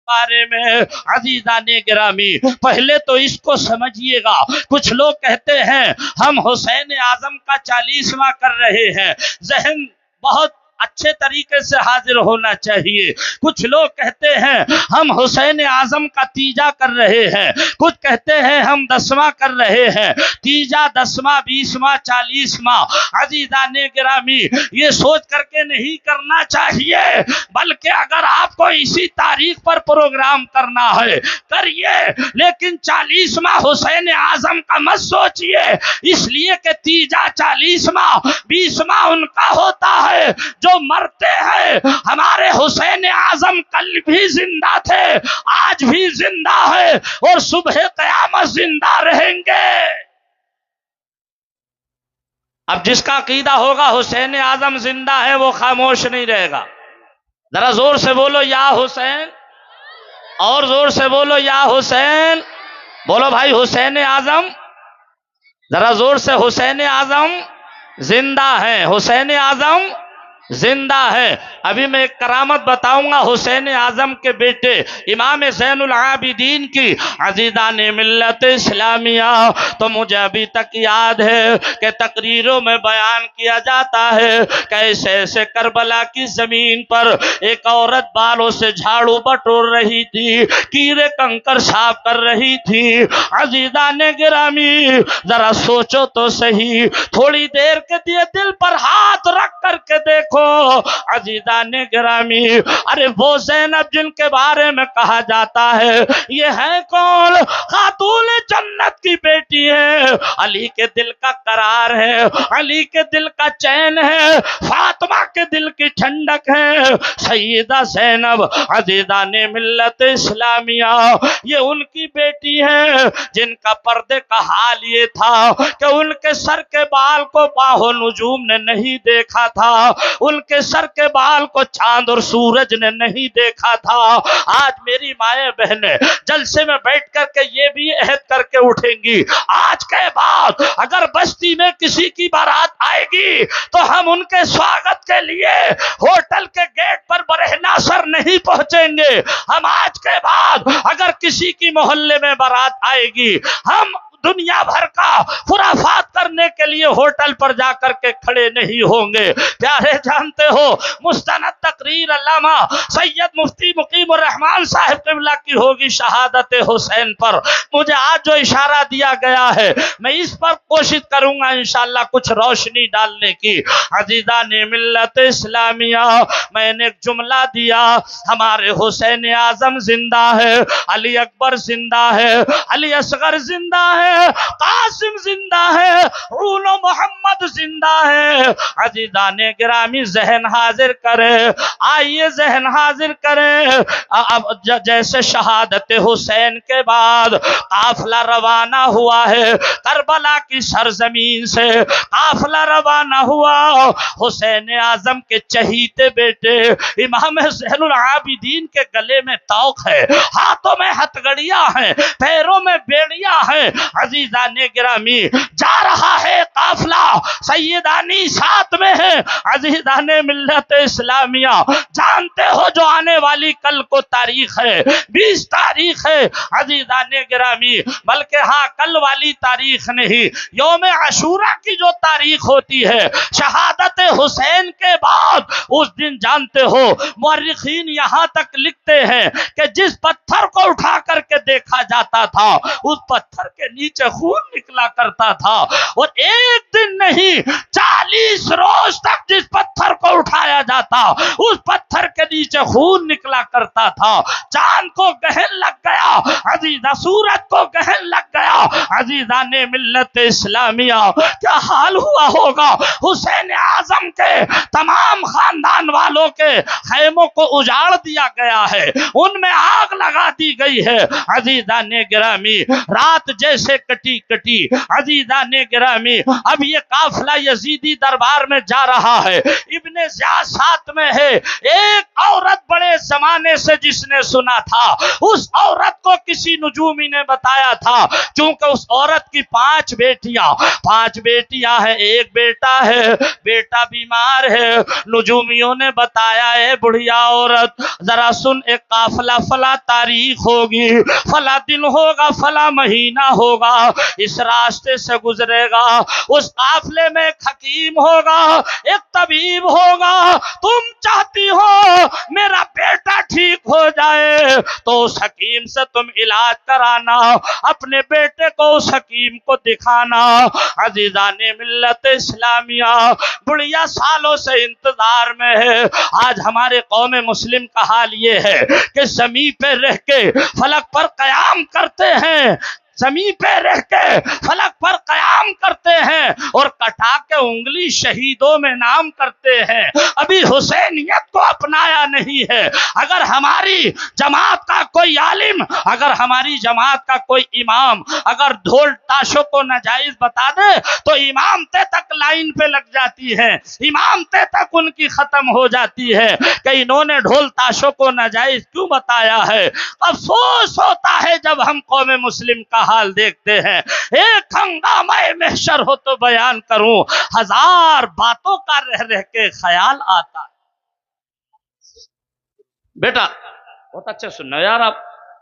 बारे में अजीजाने गिरामी पहले तो इसको समझिएगा। कुछ लोग कहते हैं हम हुसैन आजम का 40वां कर रहे हैं, जहन बहुत अच्छे तरीके से हाजिर होना चाहिए। कुछ लोग कहते हैं हम हुसैन आजम का तीजा कर रहे हैं, कुछ कहते हैं हम 10वां कर रहे हैं। तीजा 10वां 20वां 40वां अजीजाने गिरामी ये सोच करके नहीं करना चाहिए, बल्कि अगर आपको इसी तारीख पर प्रोग्राम करना है करिए, लेकिन 40वां हुसैन आजम का मत सोचिए, इसलिए कि तीजा 40वां 20वां उनका होता है जो मरते हैं। हमारे हुसैन आजम कल भी जिंदा थे, आज भी जिंदा है और सुबह क़यामत जिंदा रहेंगे। अब जिसका अकीदा होगा हुसैन आजम जिंदा है वो खामोश नहीं रहेगा। जरा जोर से बोलो या हुसैन, और जोर से बोलो या हुसैन। बोलो भाई हुसैन आजम, जरा जोर से, हुसैन आजम जिंदा है, हुसैन आजम जिंदा है। अभी मैं एक करामत बताऊंगा हुसैन आजम के बेटे इमाम ज़ैनुल आबिदीन की अज़ीज़ान मिल्लत इस्लामिया। तो मुझे अभी तक याद है कि तकरीरों में बयान किया जाता है कैसे ऐसे करबला की जमीन पर एक औरत बालों से झाड़ू बटोर रही थी, कीड़े कंकर साफ कर रही थी। अज़ीज़ान गिरामी जरा सोचो तो सही, थोड़ी देर के लिए दिल पर हाथ रख करके देखो अज़ीज़ाने गिरामी, अरे वो ज़ैनब जिनके बारे में कहा जाता है ये है कौन? खातून जन्नत की बेटी है, अली के दिल का करार है, अली के दिल का चैन है, फातिमा के दिल की ठंडक है। सैयदा ज़ैनब अज़ीज़ाने मिल्लत इस्लामिया, ये उनकी बेटी है जिनका पर्दे का हाल ये था कि उनके सर के बाल को बाहो नुजूम ने नहीं देखा था, उनके सर के बाल को चांद और सूरज ने नहीं देखा था। आज मेरी माए बहनें जलसे में बैठ करके ये भी अहद करके उठेंगी, आज के बाद अगर बस्ती में किसी की बारात आएगी तो हम उनके स्वागत के लिए होटल के गेट पर बरहनासर नहीं पहुंचेंगे। हम आज के बाद अगर किसी की मोहल्ले में बारात आएगी हम दुनिया भर का खुराफात करने के लिए होटल पर जाकर के खड़े नहीं होंगे। प्यारे जानते हो मुस्तनद तकरीर अल्लामा सैयद मुफ्ती मुकीमुर रहमान साहिब क़िबला की होगी शहादत हुसैन पर। मुझे आज जो इशारा दिया गया है मैं इस पर कोशिश करूंगा इंशाअल्लाह कुछ रोशनी डालने की। अज़ीज़ाने मिल्लत इस्लामिया, मैंने एक जुमला दिया, हमारे हुसैन आजम जिंदा है, अली अकबर जिंदा है, अली असगर जिंदा है, कासिम जिंदा है, रूनो मोहम्मद जिंदा है। अज़ीज़ाने गिरामी जहन हाजिर करे, आइए जहन हाजिर करें। अब जैसे शहादत हुसैन के बाद काफिला रवाना हुआ है करबला की सरजमीन से, काफिला रवाना हुआ हुसैन आजम के चहीते बेटे इमाम ज़ैनुल आबिदीन के गले में तौक है, हाथों में हथकड़ियां हैं, पैरों में बेड़ियां हैं। अज़ीज़ाने गिरामी जा रहा है काफिला, सैयदानी साथ में है। अज़ीज़ाने मिल्लत इस्लामिया, जानते हो जो आने वाली कल को तारीख है 20 तारीख है अज़ीज़ाने गिरामी, बल्कि हाँ कल वाली तारीख नहीं, यौम आशूरा की जो तारीख होती है शहादत हुसैन के बाद, उस दिन जानते हो मुअर्रिखीन यहाँ तक लिखते हैं कि जिस पत्थर को उठा करके देखा जाता था उस पत्थर के नीचे खून निकला करता था, और एक दिन नहीं 40 रोज तक जिस पत्थर को उठाया जाता उस पत्थर के नीचे खून निकला करता था। चांद को गहन लग गया, अजीजा सूरज को गहन लग गया। अजीजाने मिल्लत इस्लामिया, क्या हाल हुआ होगा हुसैन आजम के तमाम खानदान वालों के खैमों को उजाड़ दिया गया है, उनमें आग लगा दी गई है। अजीजाने गिरामी, रात जैसे कटी कटी। अजीजाने गिरामी, अब ये काफिला यजीदी दरबार में जा रहा है, इब्ने ज़ियाद साथ में है। एक औरत बड़े जमाने से जिसने सुना था उस औरत को किसी नुजूमी ने बताया था, क्योंकि उस औरत की 5 बेटियां हैं, एक बेटा है, बेटा बीमार है। नुजूमियों ने बताया है बुढ़िया औरत जरा सुन, एक काफिला फला तारीख होगी, फला दिन होगा, फला महीना होगा, इस रास्ते से गुजरेगा, उस काफिले में एक हकीम होगा, एक तबीब होगा, तुम चाहती हो मेरा बेटा ठीक हो जाए तो उस हकीम से तुम इलाज कराना, अपने बेटे को उस हकीम को दिखाना। अजीजाने मिल्लत इस्लामिया, बुढ़िया सालों से इंतजार में है। आज हमारे कौम मुस्लिम का हाल ये है कि जमीन पे रह के फलक पर कयाम करते हैं, जमीन पे रह के फलक पर कयाम करते हैं और कटा के उंगली शहीदों में नाम करते हैं। अभी हुसैनियत को अपनाया नहीं है। अगर हमारी जमात का कोई आलिम, अगर हमारी जमात का कोई इमाम अगर ढोल ताशों को नाजायज बता दे तो इमामते तक लाइन पे लग जाती है, इमामते तक उनकी खत्म हो जाती है कि इन्होंने ढोल ताशों को नाजायज क्यों बताया है। अफसोस होता है जब हम कौम मुस्लिम का हाल देखते हैं। एक हंगामा महशर हो तो बयान करूं, 1000 बातों का रह रह के ख्याल आता है। बेटा बहुत अच्छा सुनना यार,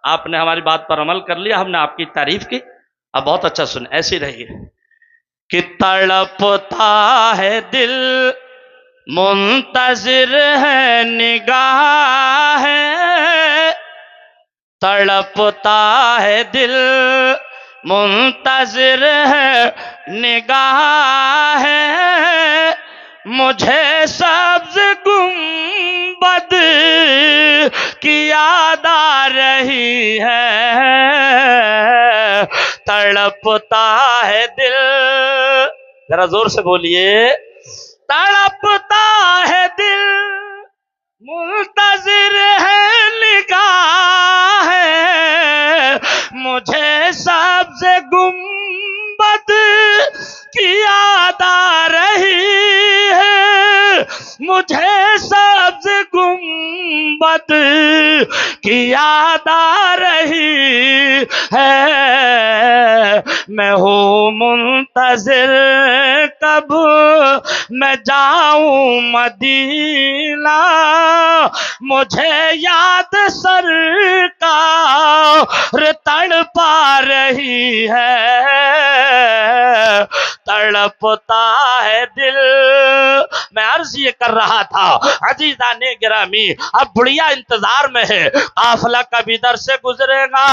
आपने हमारी बात पर अमल कर लिया, हमने आपकी तारीफ की, अब बहुत अच्छा सुन, ऐसी रहिए। कि तड़पता है दिल, मुंतजिर है निगाह, तड़पता है दिल, मुंतजिर है निगाह, मुझे सब्ज गुंबद की याद आ रही है, तड़पता है दिल, जरा जोर से बोलिए, तड़पता है दिल, मुंतजिर है निगाह, मुझे सबसे गुंबद की याद आ रही है, मुझे सबसे गुंबद की याद आ रही है। मैं हूँ मुंतजिर कब मैं जाऊं मदीना, मुझे याद सरकार तड़पा रही है, तड़पता है दिल। मैं अर्ज ये कर रहा था अजीजा ने गिरामी, अब बुढ़िया इंतजार में है, काफिला कभी इधर से गुजरेगा,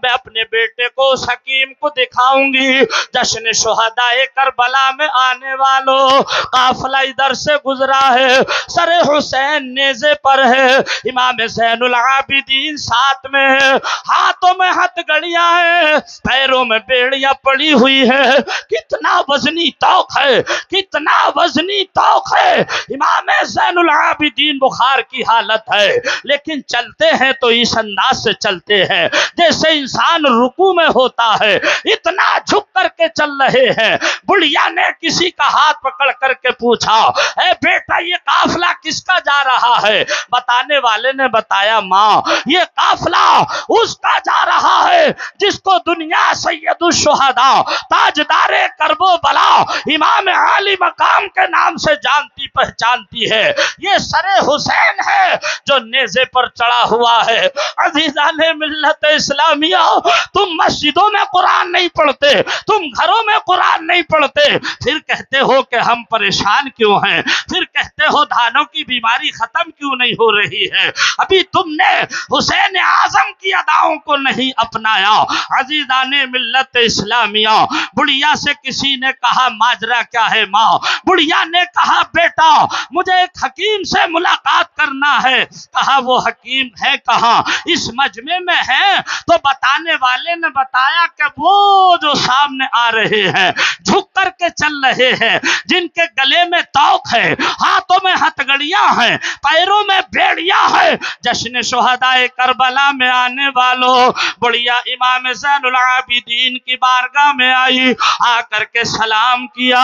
मैं अपने बेटे को उस हकीम को दिखाऊंगी। जश्न शुहदाए करबला में आने वालों, काफिला इधर से गुजरा है, सरे हुसैन नेज़े पर है, इमाम ज़ैनुल आबिदीन साथ में है, हाथों में हथकड़ियां है, पैरों में बेड़ियां पड़ी हुई है। कितना वजनी तौक है, कितना वजनी तौक है। इमाम ज़ैनुल आबिदीन बुखार की हालत है, लेकिन चलते हैं तो इस अंदाज से चलते हैं जैसे इंसान रुकू में होता है, इतना झुक करके चल रहे हैं। बुढ़िया ने किसी का हाथ पकड़ करके पूछा, ए बेटा ये काफिला किसका जा रहा है? बताने वाले ने बताया, माँ ये काफिला उसका जा रहा है जिसको दुनिया सैयदुल शुहदा ताजदारे करबो बला इमाम आली मकाम के नाम से जानती पहचानती है। ये सरे हुसैन है जो नेज़े पर चढ़ा हुआ है। अजीजाने मिल्लत इस्लामिया, तुम मस्जिदों में कुरान नहीं पढ़ते, तुम घरों में कुरान नहीं पढ़ते, फिर कहते हो कि हम परेशान क्यों हैं, फिर कहते हो धानों की बीमारी खत्म क्यों नहीं हो रही है। अभी तुमने हुसैन आजम की अदाओं को नहीं अपनाया। अजीजाने मिल्लत इस्लामिया, बुढ़िया से किसी ने कहा माजरा क्या है माँ? बुढ़िया ने कहा बेटा मुझे एक हकीम से मुलाकात करना है। कहा वो हकीम है कहाँ? इस मजमे में है। तो बताने वाले ने बताया कि वो जो सामने आ रहे हैं, झुक करके चल रहे हैं, जिनके गले में तौक है, हाथों में हथगड़ियां हैं, पैरों में बेड़ियां हैं, जश्न शुहदाए करबला में आने वालों। बुढ़िया इमाम ज़ैनुल आबिदीन की बारगाह में आई, आकर के सलाम किया,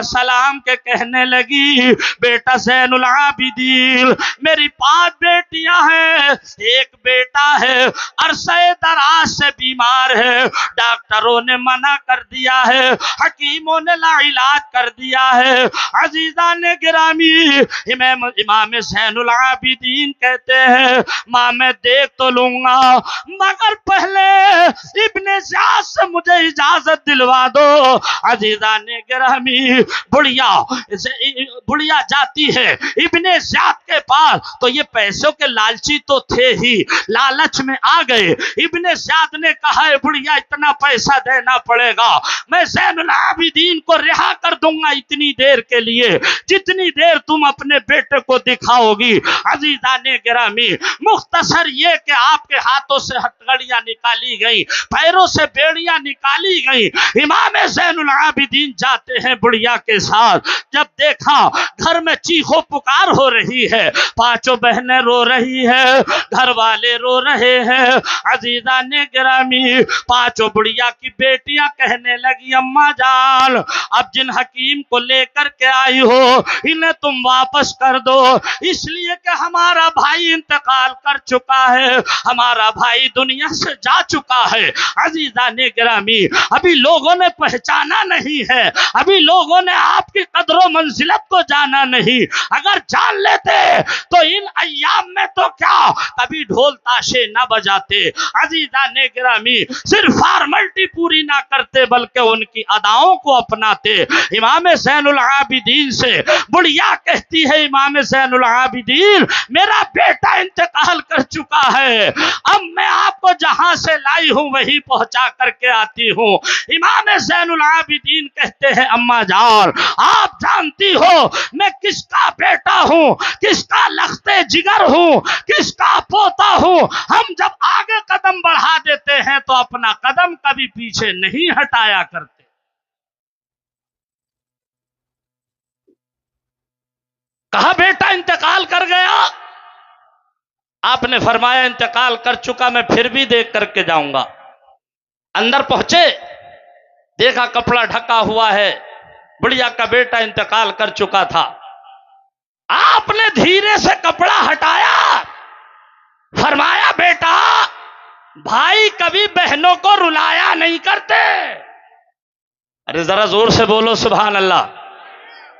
सलाम के कहने लगी, बेटा ज़ैनुल आबिदीन, मेरी 5 बेटियां हैं, एक बेटा है अरसे दराज से बीमार है, डॉक्टरों ने मना कर दिया है, हकीमों ने लाइलाज कर दिया है। अजीजा ने गिरामी, इमाम ज़ैनुल आबिदीन कहते हैं माँ मैं देख तो लूंगा, मगर पहले इब्ने ज़ियाद से मुझे इजाजत दिलवा दो। अजीजा ने गिरामी, बुढ़िया जाती है इब्ने ज़ियाद के पास, तो ये पैसों के लालची तो थे ही, लालच में आ गए। इब्ने ज़ियाद ने कहा है बुढ़िया इतना पैसा देना पड़ेगा, मैं ज़ैनुल आबिदीन को रिहा कर दूंगा इतनी देर के लिए जितनी देर तुम अपने बेटे को दिखाओगी। अजीजा ने गिरामी, मुख्तसर ये कि आपके हाथों से हथकड़ियां निकाली गई, पैरों से बेड़ियां निकाली गई। इमाम ज़ैनुल आबिदीन जाते हैं बुढ़िया के साथ, जब देखा घर में चीखो पुकार हो रही है, 5 बहनें रो रही है, घर वाले रो रहे हैं। अजीजा ने गिरामी, 5 बुढ़िया की बेटियां कहने लगी अम्मा जान अब जिन हकीम को लेकर के आई हो इन्हें तुम वापस कर दो, इसलिए कि हमारा भाई इंतकाल कर चुका है, हमारा भाई दुनिया से जा चुका है। अजीजा ने गिरामी, अभी लोगों ने पहचाना नहीं है, अभी लोगों ने आपकी कदरों मंजिलत को जाना नहीं, अगर जान लेते तो इन अय्याम में तो क्या कभी ढोल ताशे ना बजाते। अजीजा ने गिरामी सिर्फ फॉर्मेलिटी पूरी ना करते बल्कि उनकी अदाओं को अपनाते। इमाम ज़ैनुल आबिदीन से बुढ़िया कहती है इमाम ज़ैनुल आबिदीन मेरा बेटा इंतकाल कर चुका है, अब मैं आपको जहां से लाई हूं वहीं पहुंचा करके आती हूं। इमाम ज़ैनुल आबिदीन कहते हैं अम्मा जान आप जानती हो मैं किसका बेटा हूं, किसका लख्ते जिगर हूं, किसका पोता हूं। हम जब आगे कदम बढ़ा देते हैं तो अपना कदम कभी पीछे नहीं हटाया करते। कहा बेटा इंतकाल कर गया, आपने फरमाया इंतकाल कर चुका, मैं फिर भी देख करके जाऊंगा। अंदर पहुंचे, देखा कपड़ा ढका हुआ है, बुढ़िया का बेटा इंतकाल कर चुका था। आपने धीरे से कपड़ा हटाया, फरमाया बेटा भाई कभी बहनों को रुलाया नहीं करते। अरे जरा जोर से बोलो सुभान अल्लाह,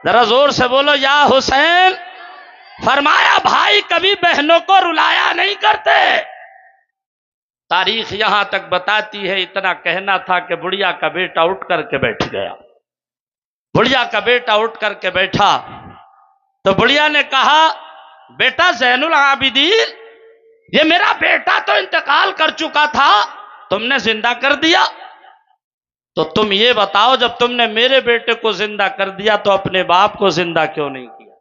जरा जोर से बोलो या हुसैन। फरमाया भाई कभी बहनों को रुलाया नहीं करते। तारीख यहां तक बताती है इतना कहना था कि बुढ़िया का बेटा उठ करके बैठ गया। बुढ़िया का बेटा उठ करके बैठा तो बुढ़िया ने कहा बेटा ज़ैनुल आबिदीन ये मेरा बेटा तो इंतकाल कर चुका था, तुमने जिंदा कर दिया, तो तुम ये बताओ जब तुमने मेरे बेटे को जिंदा कर दिया तो अपने बाप को जिंदा क्यों नहीं किया।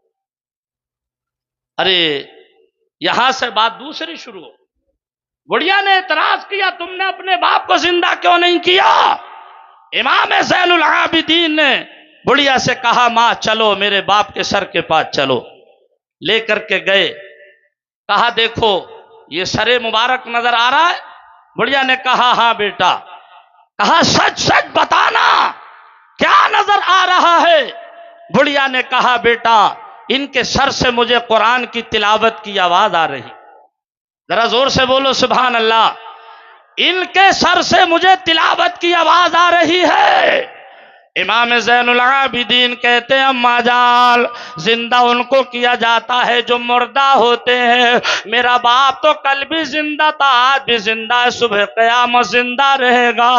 अरे यहां से बात दूसरी शुरू हो। बुढ़िया ने एतराज किया तुमने अपने बाप को जिंदा क्यों नहीं किया। इमाम ज़ैनुल आबिदीन ने बुढ़िया से कहा मां चलो मेरे बाप के सर के पास चलो। लेकर के गए, कहा देखो ये सरे मुबारक नजर आ रहा है। बुढ़िया ने कहा हाँ बेटा। कहा सच सच बताना क्या नजर आ रहा है। बुढ़िया ने कहा बेटा इनके सर से मुझे कुरान की तिलावत की आवाज आ रही, जरा जोर से बोलो सुभान अल्लाह। इनके सर से मुझे तिलावत की आवाज आ रही है। इमाम ज़ैनुल आबिदीन कहते हैं अम्मा जान जिंदा उनको किया जाता है जो मुर्दा होते हैं। मेरा बाप तो कल भी जिंदा था, आज भी जिंदा है, सुबह क़यामत जिंदा रहेगा।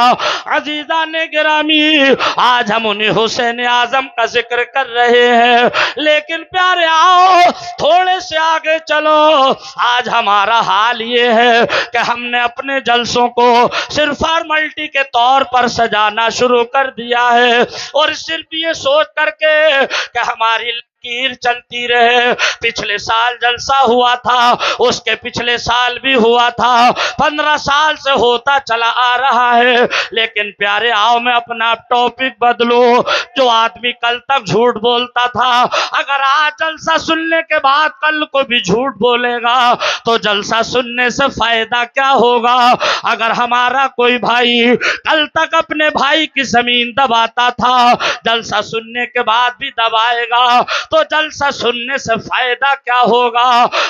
अजीजा ने गिरामी आज हम उन्हीं हुसैन आजम का जिक्र कर रहे हैं, लेकिन प्यारे आओ थोड़े से आगे चलो। आज हमारा हाल ये है कि हमने अपने जलसों को सिर्फ फॉर्मेलिटी के तौर पर सजाना शुरू कर दिया है और सिर्फ ये सोच करके कि हमारी लकीर चलती रहे। पिछले साल जलसा हुआ था, उसके पिछले साल भी हुआ था, 15 साल से होता चला आ रहा है। लेकिन प्यारे आओ मैं अपना टॉपिक बदलूं। जो आदमी कल तक झूठ बोलता था अगर आज जलसा सुनने के बाद कल को भी झूठ बोलेगा तो जलसा सुनने से फायदा क्या होगा। अगर हमारा कोई भाई कल तक अपने भाई की जमीन दबाता था, जलसा सुनने के बाद भी दबाएगा तो जलसा सुनने से फायदा क्या होगा।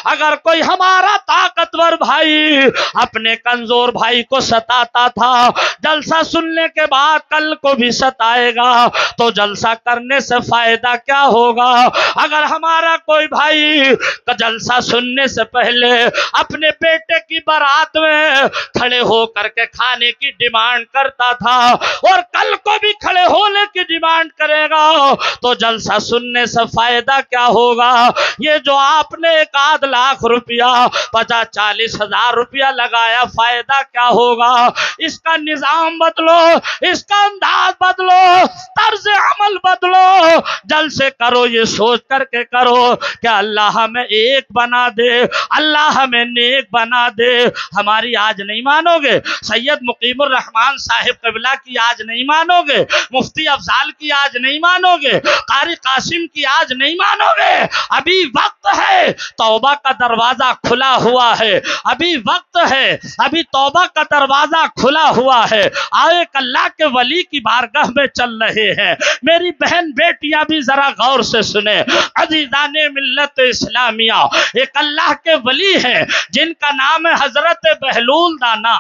अगर कोई हमारा ताकतवर भाई अपने कमजोर भाई को सताता था, जलसा सुनने के बाद कल को भी सताएगा, तो जलसा करने से फायदा क्या होगा। अगर हमारा कोई भाई जलसा सुनने से पहले अपने बेटे की बारात में खड़े होकर के खाने की डिमांड करता था और कल को भी खड़े होने की डिमांड करेगा, तो जलसा सुनने से फायदा क्या होगा। ये जो आपने 1 लाख रुपया 50-40 हजार रुपया लगाया, फायदा क्या होगा। इसका निजाम बदलो, इसका अंदाज बदलो, तर्ज अमल बदलो, जलसे करो ये सोच करके करो कि अल्लाह हमें एक बना दे, अल्लाह हमें नेक बना दे। हमारी आज नहीं मानोगे, सैयद मुकीमुर रहमान साहिब क़िबला की आज नहीं मानोगे, मुफ्ती अफजाल की आज नहीं मानोगे, कारी कासिम की आज नहीं मानोगे। अभी वक्त है, तौबा का दरवाजा खुला हुआ है, अभी वक्त है, अभी तौबा का दरवाजा खुला हुआ है। आए अल्लाह के वली की बारगाह में चल रहे हैं। मेरी बहन बेटियां भी जरा गौर से सुने। अजीजाने मिल्लत इस्लामिया, एक अल्लाह के वली है जिनका नाम है हजरत बहलूल दाना।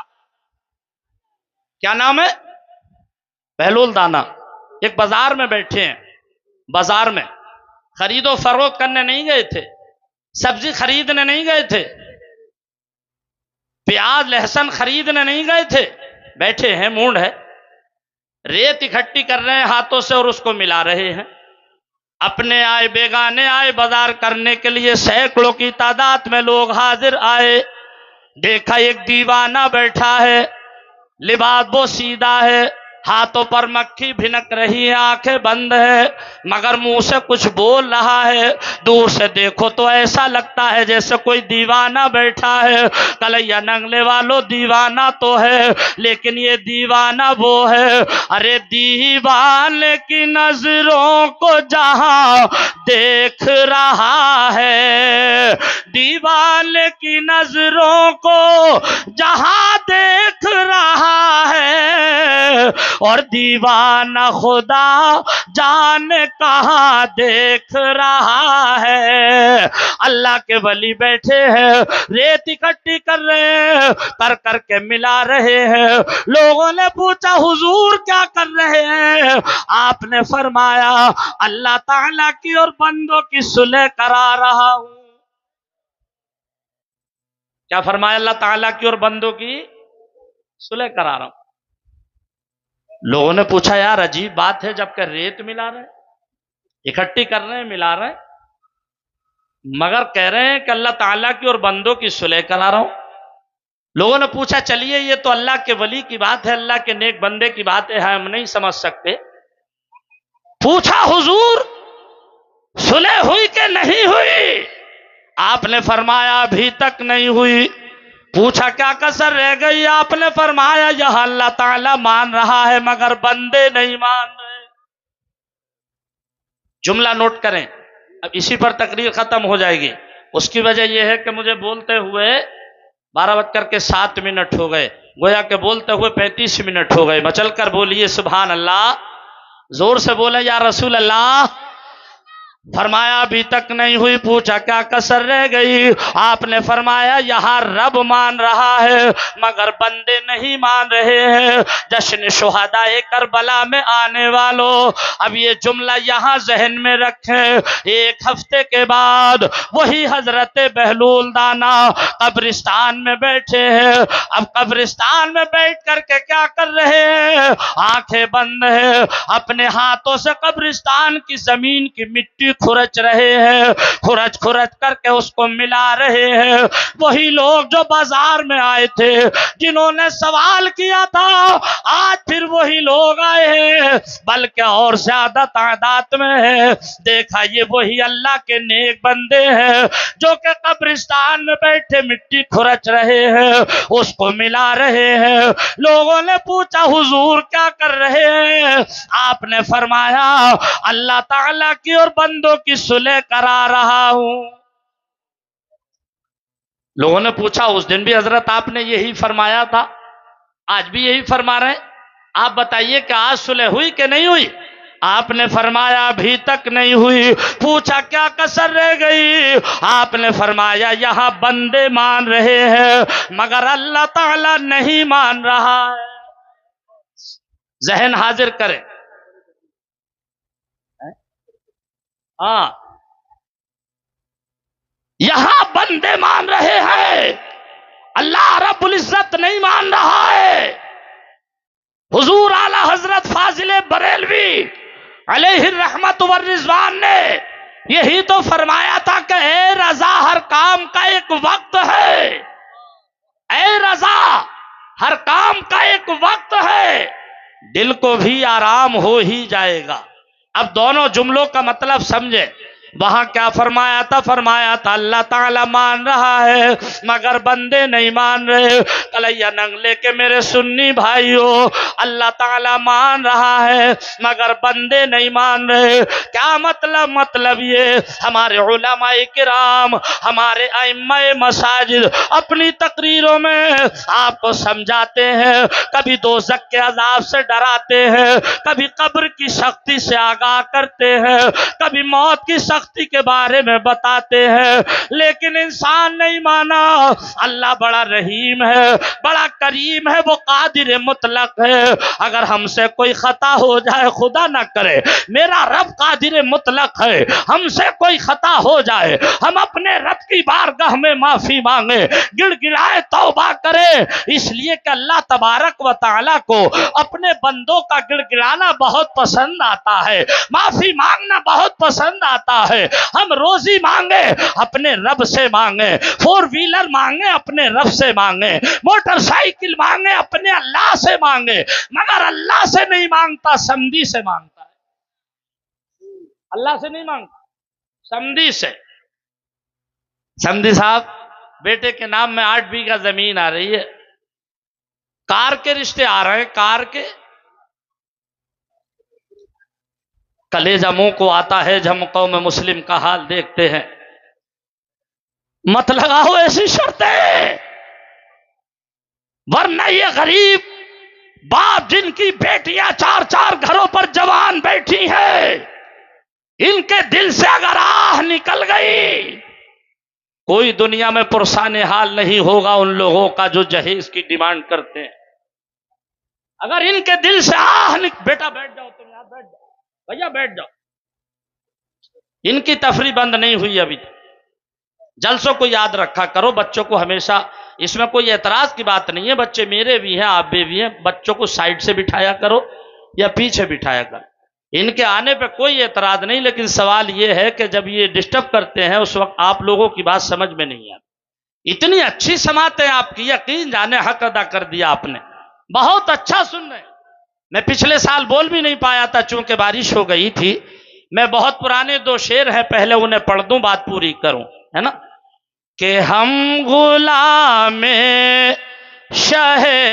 क्या नाम है? बहलूल दाना। एक बाजार में बैठे हैं, बाजार में खरीदो फरोख्त करने नहीं गए थे, सब्जी खरीदने नहीं गए थे, प्याज लहसुन खरीदने नहीं गए थे, बैठे हैं, मूड है, रेत इकट्ठी कर रहे हैं हाथों से और उसको मिला रहे हैं। अपने आए बेगाने आए बाजार करने के लिए, सैकड़ों की तादाद में लोग हाजिर आए। देखा एक दीवाना बैठा है, लिबास वो सीधा है, हाथों पर मक्खी भिनक रही है, आंखें बंद है, मगर मुंह से कुछ बोल रहा है। दूर से देखो तो ऐसा लगता है जैसे कोई दीवाना बैठा है। कलैया नंगले वालों, दीवाना तो है, लेकिन ये दीवाना वो है। अरे दीवाने की नजरों को जहां देख रहा है, दीवाने की नजरों को जहां देख रहा है, और दीवाना खुदा जाने कहां देख रहा है। अल्लाह के वली बैठे हैं, रेत इकट्ठी कर रहे हैं, कर करके मिला रहे हैं। लोगों ने पूछा हुजूर क्या कर रहे हैं? आपने फरमाया अल्लाह ताला की और बंदों की सुलह करा रहा हूं। क्या फरमाया? अल्लाह ताला की और बंदों की सुलह करा रहा हूं। लोगों ने पूछा यार अजीब बात है, जबकि रेत मिला रहे, इकट्ठी कर रहे हैं, मिला रहे हैं, मगर कह रहे हैं कि अल्लाह ताला की और बंदों की सुलह करा रहा हूं। लोगों ने पूछा चलिए ये तो अल्लाह के वली की बात है, अल्लाह के नेक बंदे की बात है, हम नहीं समझ सकते। पूछा हुजूर सुलह हुई कि नहीं हुई? आपने फरमाया अभी तक नहीं हुई। पूछा क्या कसर रह गई? आपने फरमाया यह अल्लाह ताला मान रहा है मगर बंदे नहीं मान रहे। जुमला नोट करें, अब इसी पर तकरीर खत्म हो जाएगी। उसकी वजह यह है कि मुझे बोलते हुए 12:07 हो गए, गोया के बोलते हुए 35 मिनट हो गए। मचल कर बोलिए सुभान अल्लाह, जोर से बोले या रसूल अल्लाह। फरमाया अभी तक नहीं हुई। पूछा क्या कसर रह गई? आपने फरमाया यहाँ रब मान रहा है मगर बंदे नहीं मान रहे हैं। जश्न शुहदाए करबला में आने वालों, अब ये जुमला यहाँ जहन में रखें। 1 हफ्ते के बाद वही हजरत बहलूल दाना कब्रिस्तान में बैठे हैं। अब कब्रिस्तान में बैठ करके क्या कर रहे हैं? आंखें बंद है, अपने हाथों से कब्रिस्तान की जमीन की मिट्टी खुरच रहे हैं, खुरच खुरच करके उसको मिला रहे हैं। वही लोग जो बाजार में आए थे, जिन्होंने सवाल किया था, आज फिर वही लोग आए हैं, बल्कि और ज्यादा तादाद में है। देखा ये वही अल्लाह के नेक बंदे हैं जो कि कब्रिस्तान में बैठे मिट्टी खुरच रहे हैं, उसको मिला रहे हैं। लोगों ने पूछा हुजूर क्या कर रहे हैं? आपने फरमाया अल्लाह ताला की और बंदों की सुलह करा रहा हूं। लोगों ने पूछा उस दिन भी हजरत आपने यही फरमाया था, आज भी यही फरमा रहे हैं, आप बताइए कि आज सुलह हुई कि नहीं हुई? आपने फरमाया अभी तक नहीं हुई। पूछा क्या कसर रह गई? आपने फरमाया यहाँ बंदे मान रहे हैं मगर अल्लाह ताला नहीं मान रहा है। जहन हाजिर करें। हाँ, यहां बंदे मान रहे हैं, अल्लाह रब्बुल इज्जत नहीं मान रहा है। हुजूर आला हजरत फाजिले बरेलवी अलैहि रहमत व रिजवान ने यही तो फरमाया था कि ए रजा हर काम का एक वक्त है, ए रजा हर काम का एक वक्त है, दिल को भी आराम हो ही जाएगा। अब दोनों जुमलों का मतलब समझे। वहां क्या फरमाया था? फरमाया था अल्लाह ताला मान रहा है मगर बंदे नहीं मान रहे। कलैया नंगले के मेरे सुन्नी भाइयों, अल्लाह ताला मान रहा है मगर बंदे नहीं मान रहे। क्या मतलब? मतलब ये हमारे उलमाए किराम, हमारे अइम्माए मसाजिद अपनी तकरीरों में आपको समझाते हैं, कभी दोज़ख के अज़ाब से डराते हैं, कभी कब्र की सख्ती से आगाह करते हैं, कभी मौत की सख्ती के बारे में बताते हैं, लेकिन इंसान नहीं माना। अल्लाह बड़ा रहीम है, बड़ा करीम है, वो कादिर मुतलक है। अगर हमसे कोई खता हो जाए, खुदा ना करे, मेरा रब कादिर मुतलक है, हमसे कोई खता हो जाए, हम अपने रब की बारगाह में माफी मांगे, गिड़गिड़ाए, तौबा करें, इसलिए कि अल्लाह तबारक व तआला को अपने बंदों का गिड़गिड़ाना बहुत पसंद आता है, माफी मांगना बहुत पसंद आता है। हम रोजी मांगे अपने रब से मांगे, 4 व्हीलर मांगे अपने रब से मांगे, मोटरसाइकिल मांगे अपने अल्लाह से मांगे, मगर अल्लाह से नहीं मांगता, समधी से मांगता है। अल्लाह से नहीं मांगता, समधी से। समधी साहब, बेटे के नाम में 8 बीघा जमीन आ रही है, कार के रिश्ते आ रहे हैं, कार के। कलेजा मुंह को आता है जब हम कौम मुस्लिम का हाल देखते हैं। मत लगाओ ऐसी शर्तें, वरना ये गरीब बाप जिनकी बेटियां 4-4 घरों पर जवान बैठी हैं, इनके दिल से अगर आह निकल गई, कोई दुनिया में पुरसाने हाल नहीं होगा उन लोगों का जो जहेज की डिमांड करते हैं। अगर इनके दिल से आह बेटा बैठ जाओ, तुम यहां बैठ जाओ, भैया बैठ जाओ। इनकी तफरी बंद नहीं हुई अभी तक। जलसों को याद रखा करो, बच्चों को हमेशा, इसमें कोई एतराज की बात नहीं है, बच्चे मेरे भी हैं, आप भी हैं, बच्चों को साइड से बिठाया करो या पीछे बिठाया करो, इनके आने पे कोई एतराज नहीं। लेकिन सवाल यह है कि जब ये डिस्टर्ब करते हैं उस वक्त आप लोगों की बात समझ में नहीं आती। इतनी अच्छी समातें आपकी, यकीन जाने हक अदा कर दिया आपने, बहुत अच्छा सुन रहे। मैं पिछले साल बोल भी नहीं पाया था चूंकि बारिश हो गई थी। मैं बहुत पुराने 2 शेर हैं, पहले उन्हें पढ़ दूं, बात पूरी करूं, है ना। कि हम गुलामे शहे